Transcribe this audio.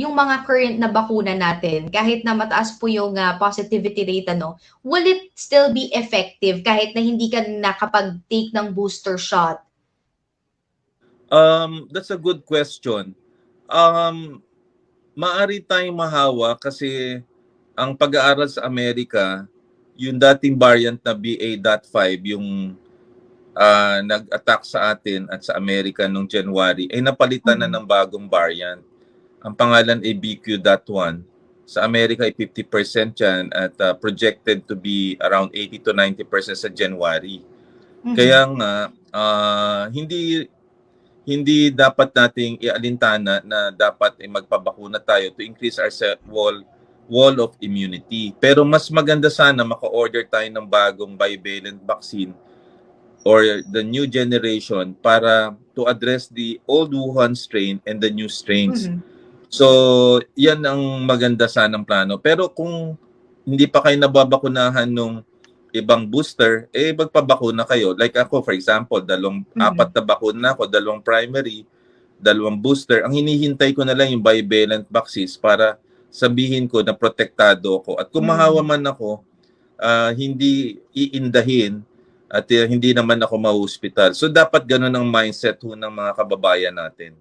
yung mga current na bakuna natin, kahit na mataas po yung positivity rate, will it still be effective kahit na hindi ka nakapag-take ng booster shot? That's a good question. Maari tayong mahawa kasi ang pag-aaral sa Amerika, yung dating variant na BA.5, yung nag-attack sa atin at sa Amerika noong January, ay napalitan na ng bagong variant. Ang pangalan ay BQ.1. Sa Amerika ay 50% yan at projected to be around 80 to 90% sa January. Kaya nga, hindi dapat nating ialintana na dapat ay magpabakuna tayo to increase our wall of immunity. Pero mas maganda sana maka-order tayo ng bagong bivalent vaccine or the new generation para to address the old Wuhan strain and the new strains. So, yan ang maganda sanang plano. Pero kung hindi pa kayo nababakunahan nung ibang booster, magpabakuna kayo. Like ako, for example, apat na bakuna ako, 2 primary, 2 booster. Ang hinihintay ko na lang yung bivalent vaccines para sabihin ko na protektado ako. At kung mahawa man ako, hindi iindahin at hindi naman ako ma-hospital. So, dapat ganun ang mindset ng mga kababayan natin.